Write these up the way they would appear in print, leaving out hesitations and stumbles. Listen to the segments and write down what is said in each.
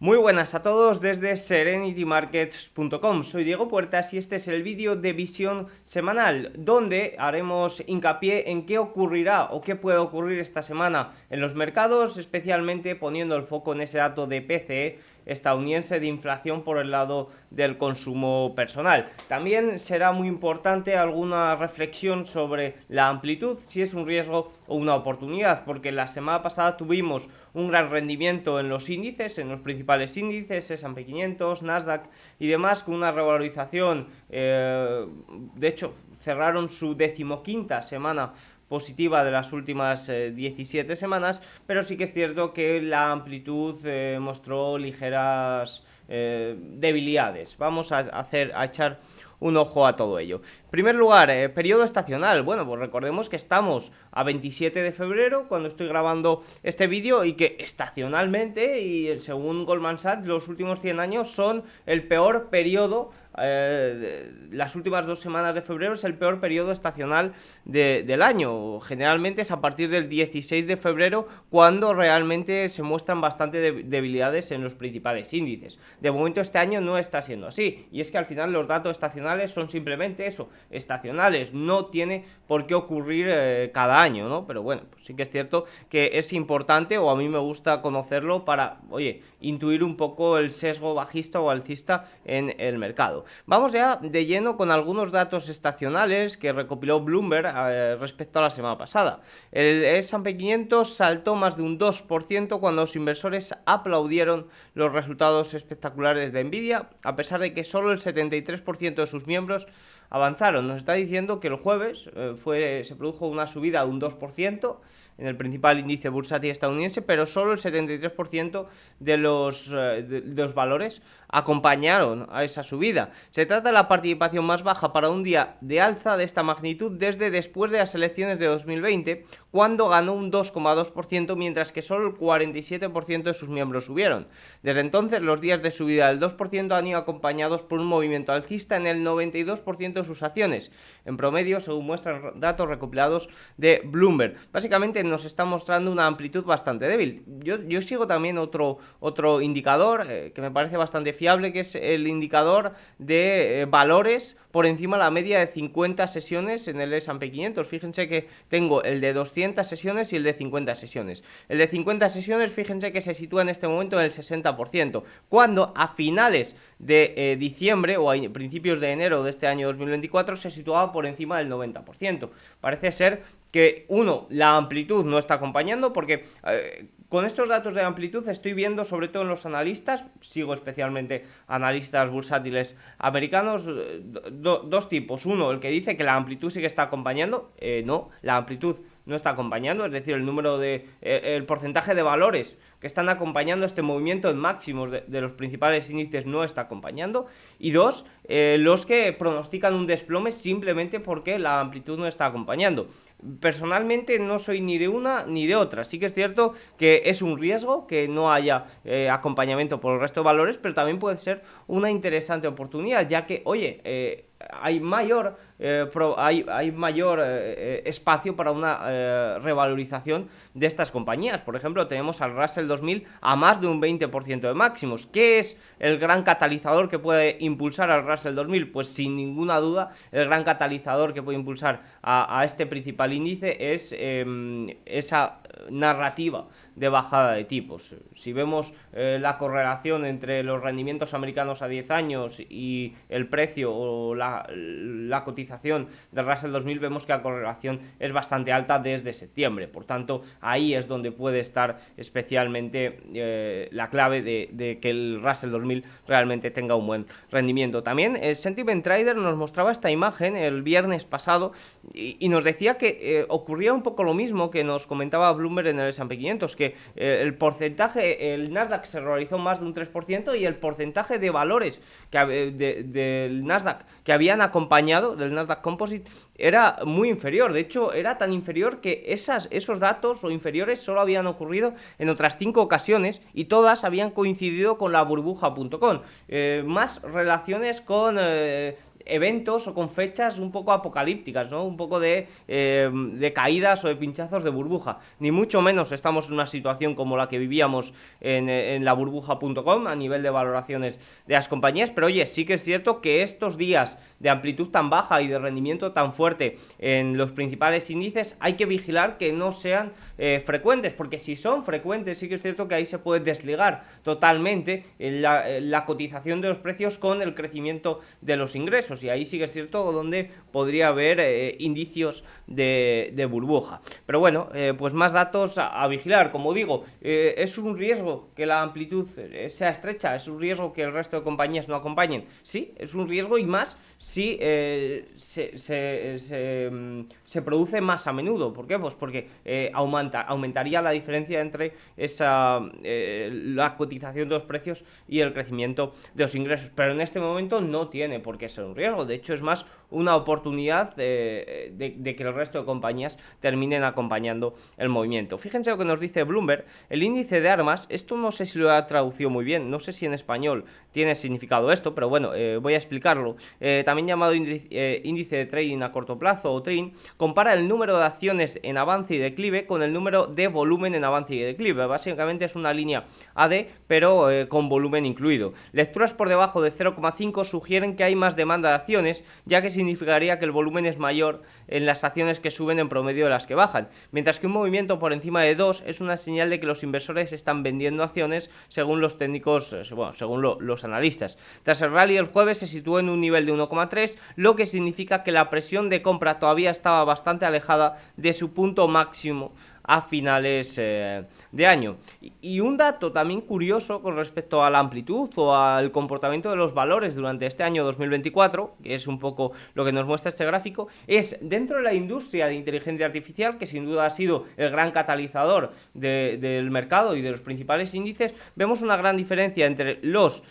Muy buenas a todos desde serenitymarkets.com. Soy Diego Puertas y este es el vídeo de visión semanal donde haremos hincapié en qué ocurrirá o qué puede ocurrir esta semana en los mercados, especialmente poniendo el foco en ese dato de PCE estadounidense de inflación por el lado del consumo personal. También será muy importante alguna reflexión sobre la amplitud, si es un riesgo o una oportunidad, porque la semana pasada tuvimos un gran rendimiento en los índices, en los principales índices, S&P 500, Nasdaq y demás, con una revalorización, de hecho cerraron su 15ª semana positiva de las últimas 17 semanas, pero sí que es cierto que la amplitud mostró ligeras debilidades. Vamos a echar un ojo a todo ello. En primer lugar, periodo estacional. Bueno, pues recordemos que estamos a 27 de febrero cuando estoy grabando este vídeo y que estacionalmente y según Goldman Sachs los últimos 100 años son el peor periodo. Las últimas 2 semanas de febrero es el peor periodo estacional del año. Generalmente es a partir del 16 de febrero cuando realmente se muestran bastante debilidades en los principales índices. De momento este año no está siendo así, y es que al final los datos estacionales son simplemente eso, estacionales, no tiene por qué ocurrir cada año, ¿no? Pero bueno, pues sí que es cierto que es importante, o a mí me gusta conocerlo para, oye, intuir un poco el sesgo bajista o alcista en el mercado. Vamos ya de lleno con algunos datos estacionales que recopiló Bloomberg respecto a la semana pasada. El S&P 500 saltó más de un 2% cuando los inversores aplaudieron los resultados espectaculares de Nvidia, a pesar de que solo el 73% de sus miembros avanzaron. Nos está diciendo que el jueves se produjo una subida de un 2% en el principal índice bursátil estadounidense, pero solo el 73% de los valores acompañaron a esa subida. Se trata de la participación más baja para un día de alza de esta magnitud desde después de las elecciones de 2020, cuando ganó un 2,2%, mientras que solo el 47% de sus miembros subieron. Desde entonces, los días de subida del 2% han ido acompañados por un movimiento alcista en el 92% de sus acciones, en promedio, según muestran datos recopilados de Bloomberg. Básicamente nos está mostrando una amplitud bastante débil. Yo sigo también otro indicador que me parece bastante fiable, que es el indicador de valores por encima de la media de 50 sesiones en el S&P 500. Fíjense que tengo el de 200 sesiones y el de 50 sesiones. El de 50 sesiones, fíjense que se sitúa en este momento en el 60%, cuando a finales de diciembre o a principios de enero de este año 2024 se situaba por encima del 90%. Parece ser que, la amplitud no está acompañando, porque con estos datos de amplitud estoy viendo, sobre todo en los analistas, sigo especialmente analistas bursátiles americanos, dos tipos. Uno, el que dice que la amplitud sí que está acompañando. No, la amplitud no está acompañando, es decir, el porcentaje de valores que están acompañando este movimiento en máximos de los principales índices no está acompañando. Y dos, los que pronostican un desplome simplemente porque la amplitud no está acompañando. Personalmente no soy ni de una ni de otra. Sí que es cierto que es un riesgo que no haya acompañamiento por el resto de valores, pero también puede ser una interesante oportunidad, ya que, oye, hay mayor espacio para una revalorización de estas compañías. Por ejemplo, tenemos al Russell 2000 a más de un 20% de máximos. ¿Qué es el gran catalizador que puede impulsar al Russell 2000? Pues sin ninguna duda el gran catalizador que puede impulsar a este principal índice es esa narrativa de bajada de tipos. Si vemos la correlación entre los rendimientos americanos a 10 años y el precio o la cotización del Russell 2000, vemos que la correlación es bastante alta desde septiembre. Por tanto, ahí es donde puede estar especialmente la clave de que el Russell 2000 realmente tenga un buen rendimiento. También el Sentiment Trader nos mostraba esta imagen el viernes pasado y nos decía que ocurría un poco lo mismo que nos comentaba Bloomberg en el S&P 500, que el porcentaje, el Nasdaq se realizó más de un 3% y el porcentaje de valores del Nasdaq que habían acompañado, del Nasdaq Composite, era muy inferior. De hecho, era tan inferior que esos datos o inferiores solo habían ocurrido en otras 5 ocasiones y todas habían coincidido con la burbuja.com. Más relaciones con eventos o con fechas un poco apocalípticas, ¿no? Un poco de caídas o de pinchazos de burbuja. Ni mucho menos estamos en una situación como la que vivíamos en la burbuja.com a nivel de valoraciones de las compañías, pero oye, sí que es cierto que estos días de amplitud tan baja y de rendimiento tan fuerte en los principales índices hay que vigilar que no sean frecuentes, porque si son frecuentes sí que es cierto que ahí se puede desligar totalmente la cotización de los precios con el crecimiento de los ingresos, y ahí sí que es cierto donde podría haber indicios de burbuja. Pero bueno, pues más datos a vigilar. Como digo, es un riesgo que la amplitud sea estrecha, es un riesgo que el resto de compañías no acompañen. Sí, es un riesgo, y más si se produce más a menudo. ¿Por qué? Pues porque aumentaría la diferencia entre la cotización de los precios y el crecimiento de los ingresos. Pero en este momento no tiene por qué ser un riesgo. De hecho, es más una oportunidad de que el resto de compañías terminen acompañando el movimiento. Fíjense lo que nos dice Bloomberg. El índice de armas, esto no sé si lo ha traducido muy bien, no sé si en español tiene significado esto, pero bueno, voy a explicarlo. También llamado índice de trading a corto plazo o trading, compara el número de acciones en avance y declive con el número de volumen en avance y declive. Básicamente es una línea AD, pero con volumen incluido. Lecturas por debajo de 0,5 sugieren que hay más demanda de acciones, ya que significaría que el volumen es mayor en las acciones que suben en promedio de las que bajan, mientras que un movimiento por encima de 2 es una señal de que los inversores están vendiendo acciones, según los técnicos, bueno, según los analistas. Tras el rally del jueves se situó en un nivel de 1,3, lo que significa que la presión de compra todavía estaba bastante alejada de su punto máximo a finales de año. Y un dato también curioso con respecto a la amplitud o al comportamiento de los valores durante este año 2024, que es un poco lo que nos muestra este gráfico, es dentro de la industria de inteligencia artificial, que sin duda ha sido el gran catalizador del mercado y de los principales índices, vemos una gran diferencia entre los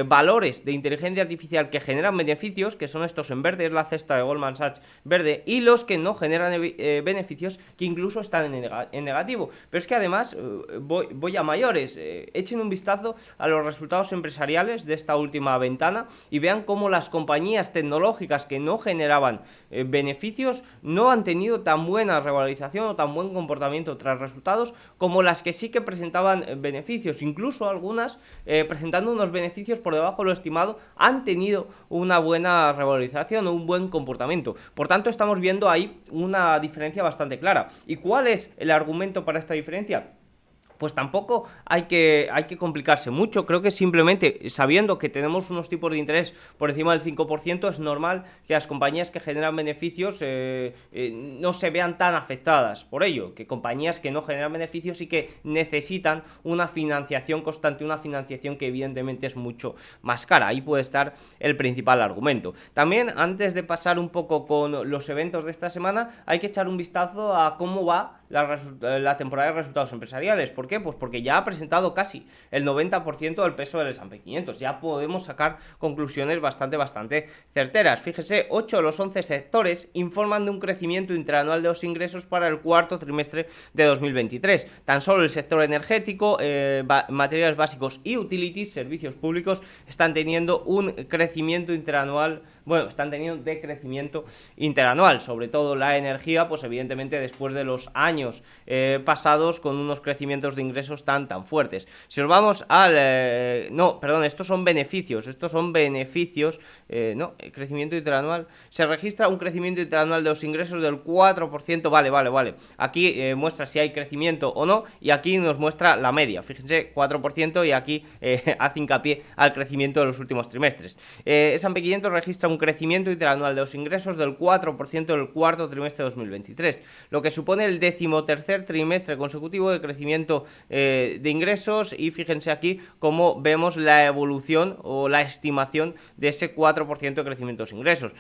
valores de inteligencia artificial que generan beneficios, que son estos en verde, es la cesta de Goldman Sachs verde, y los que no generan beneficios, que incluso están en negativo. Pero es que además voy a mayores. Echen un vistazo a los resultados empresariales de esta última ventana y vean cómo las compañías tecnológicas que no generaban beneficios no han tenido tan buena revalorización o tan buen comportamiento tras resultados como las que sí que presentaban beneficios. Incluso algunas presentando unos beneficios por debajo de lo estimado han tenido una buena revalorización o un buen comportamiento. Por tanto, estamos viendo ahí una diferencia bastante clara. ¿Y cuál es el argumento para esta diferencia? Pues tampoco hay que complicarse mucho. Creo que simplemente sabiendo que tenemos unos tipos de interés por encima del 5%, es normal que las compañías que generan beneficios no se vean tan afectadas por ello, que compañías que no generan beneficios y que necesitan una financiación constante, una financiación que evidentemente es mucho más cara. Ahí puede estar el principal argumento. También, antes de pasar un poco con los eventos de esta semana, hay que echar un vistazo a cómo va la temporada de resultados empresariales. ¿Por qué? Pues porque ya ha presentado casi el 90% del peso del S&P 500. Ya podemos sacar conclusiones bastante certeras. Fíjese, 8 de los 11 sectores informan de un crecimiento interanual de los ingresos para el cuarto trimestre de 2023. Tan solo el sector energético, materiales básicos y utilities, servicios públicos, están teniendo un crecimiento interanual. Bueno, están teniendo decrecimiento interanual, sobre todo la energía, pues evidentemente después de los años pasados con unos crecimientos de ingresos tan fuertes. Si nos vamos al... estos son beneficios, crecimiento interanual, se registra un crecimiento interanual de los ingresos del 4%, vale, aquí muestra si hay crecimiento o no, y aquí nos muestra la media, fíjense, 4%, y aquí hace hincapié al crecimiento de los últimos trimestres. S&P 500 registra un crecimiento interanual de los ingresos del 4% del cuarto trimestre de 2023, lo que supone el 13º trimestre consecutivo de crecimiento de ingresos, y fíjense aquí cómo vemos la evolución o la estimación de ese 4% de crecimiento de los ingresos.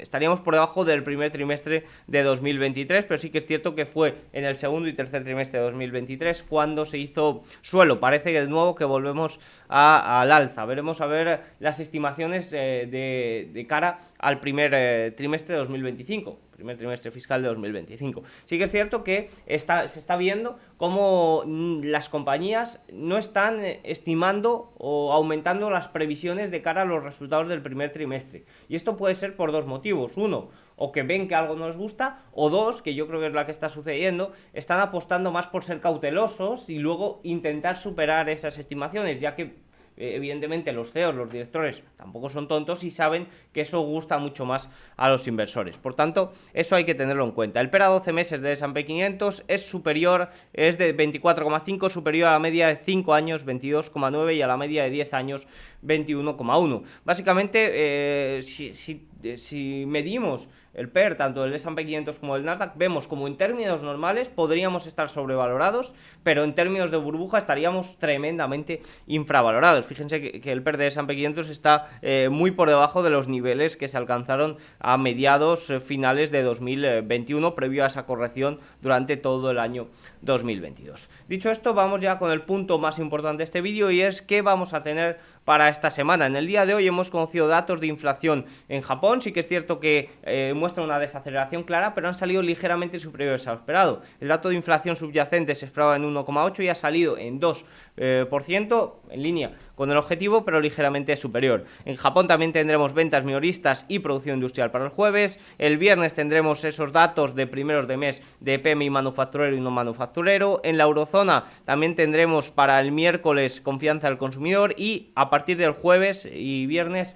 Estaríamos por debajo del primer trimestre de 2023, pero sí que es cierto que fue en el segundo y tercer trimestre de 2023 cuando se hizo suelo. Parece que de nuevo que volvemos al alza. Veremos a ver las estimaciones de de cara al primer trimestre de 2025. Primer trimestre fiscal de 2025. Sí que es cierto que se está viendo cómo las compañías no están estimando o aumentando las previsiones de cara a los resultados del primer trimestre. Y esto puede ser por dos motivos. Uno, o que ven que algo no les gusta, o dos, que yo creo que es la que está sucediendo, están apostando más por ser cautelosos y luego intentar superar esas estimaciones, ya que evidentemente los CEOs, los directores, tampoco son tontos y saben que eso gusta mucho más a los inversores. Por tanto, eso hay que tenerlo en cuenta. El PER a 12 meses de S&P 500 es superior, es de 24,5, superior a la media de 5 años, 22,9, y a la media de 10 años, 21,1. Básicamente, si medimos el PER, tanto del S&P 500 como del Nasdaq, vemos como en términos normales podríamos estar sobrevalorados, pero en términos de burbuja estaríamos tremendamente infravalorados. Fíjense que el PER de S&P 500 está muy por debajo de los niveles que se alcanzaron a mediados finales de 2021, previo a esa corrección durante todo el año 2022. Dicho esto, vamos ya con el punto más importante de este vídeo, y es qué vamos a tener para esta semana. En el día de hoy hemos conocido datos de inflación en Japón. Sí que es cierto que muestra una desaceleración clara, pero han salido ligeramente superiores a lo esperado. El dato de inflación subyacente se esperaba en 1,8 y ha salido en 2%, en línea con el objetivo, pero ligeramente superior. En Japón también tendremos ventas minoristas y producción industrial para el jueves. El viernes tendremos esos datos de primeros de mes de PMI manufacturero y no manufacturero. En la eurozona también tendremos para el miércoles confianza del consumidor, y a partir del jueves y viernes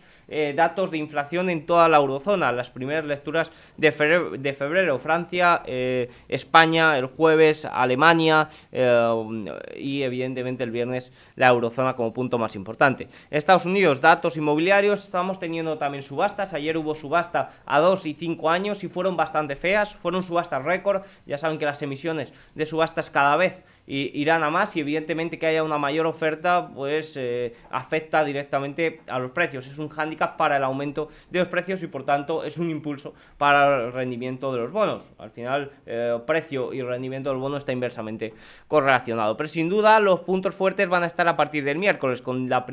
datos de inflación en toda la eurozona, las primeras lecturas de febrero, Francia, España el jueves, Alemania y evidentemente el viernes la eurozona como punto más importante. En Estados Unidos, datos inmobiliarios, estamos teniendo también subastas. Ayer hubo subasta a 2 y 5 años y fueron bastante feas, fueron subastas récord. Ya saben que las emisiones de subastas cada vez irán a más, y evidentemente que haya una mayor oferta pues afecta directamente a los precios. Es un hándicap para el aumento de los precios y por tanto es un impulso para el rendimiento de los bonos. Al final precio y rendimiento del bono está inversamente correlacionado, pero sin duda los puntos fuertes van a estar a partir del miércoles con la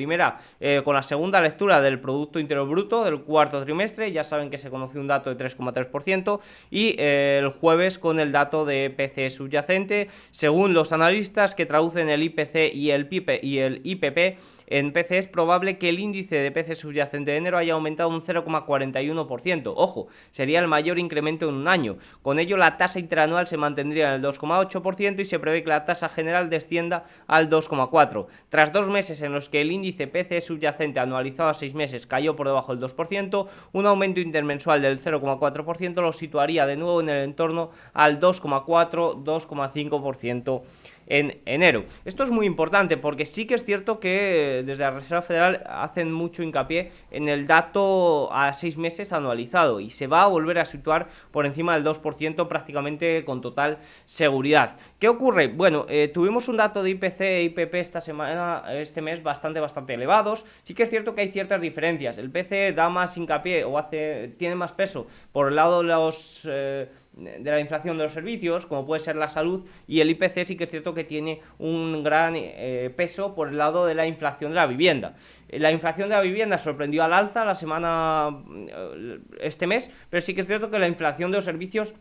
segunda lectura del Producto Interior Bruto del cuarto trimestre. Ya saben que se conoció un dato de 3,3%, y el jueves con el dato de PCE subyacente. Según los analistas que traducen el IPC y el IPP en PCE, es probable que el índice de PCE subyacente de enero haya aumentado un 0,41%. Ojo, sería el mayor incremento en un año. Con ello, la tasa interanual se mantendría en el 2,8% y se prevé que la tasa general descienda al 2,4%. Tras 2 meses en los que el índice PCE subyacente anualizado a 6 meses cayó por debajo del 2%, un aumento intermensual del 0,4% lo situaría de nuevo en el entorno al 2,4-2,5% en enero. Esto es muy importante porque sí que es cierto que desde la Reserva Federal hacen mucho hincapié en el dato a 6 meses anualizado, y se va a volver a situar por encima del 2% prácticamente con total seguridad. ¿Qué ocurre? Bueno, tuvimos un dato de IPC e IPP este mes bastante elevados. Sí que es cierto que hay ciertas diferencias. El PCE da más hincapié tiene más peso por el lado de la inflación de los servicios, como puede ser la salud, y el IPC sí que es cierto que tiene un gran peso por el lado de la inflación de la vivienda. La inflación de la vivienda sorprendió al alza este mes, pero sí que es cierto que la inflación de los servicios,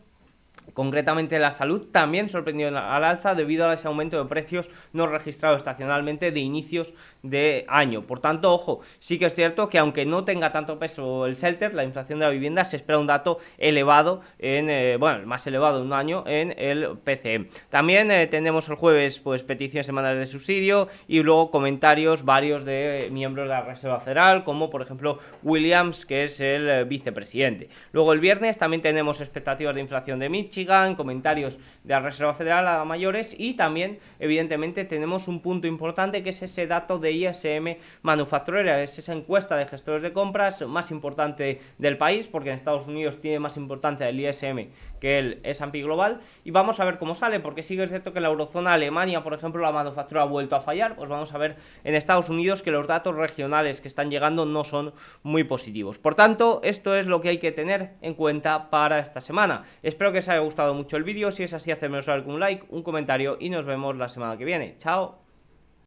concretamente la salud, también sorprendió al alza debido a ese aumento de precios no registrado estacionalmente de inicios de año. Por tanto, ojo, sí que es cierto que aunque no tenga tanto peso el shelter, la inflación de la vivienda, se espera un dato elevado el más elevado en un año en el PCE. También tenemos el jueves pues peticiones semanales de subsidio y luego comentarios varios de miembros de la Reserva Federal, como por ejemplo Williams, que es el vicepresidente. Luego el viernes también tenemos expectativas de inflación de Michigan, comentarios de la Reserva Federal a mayores, y también evidentemente tenemos un punto importante que es ese dato de ISM manufacturera. Es esa encuesta de gestores de compras más importante del país, porque en Estados Unidos tiene más importancia el ISM que el S&P Global, y vamos a ver cómo sale, porque sí que es cierto que en la eurozona, Alemania por ejemplo, la manufactura ha vuelto a fallar. Pues vamos a ver en Estados Unidos que los datos regionales que están llegando no son muy positivos. Por tanto, esto es lo que hay que tener en cuenta para esta semana. Espero que os haya gustado mucho el vídeo. Si es así, hacedme saber con un like, un comentario, y nos vemos la semana que viene. Chao.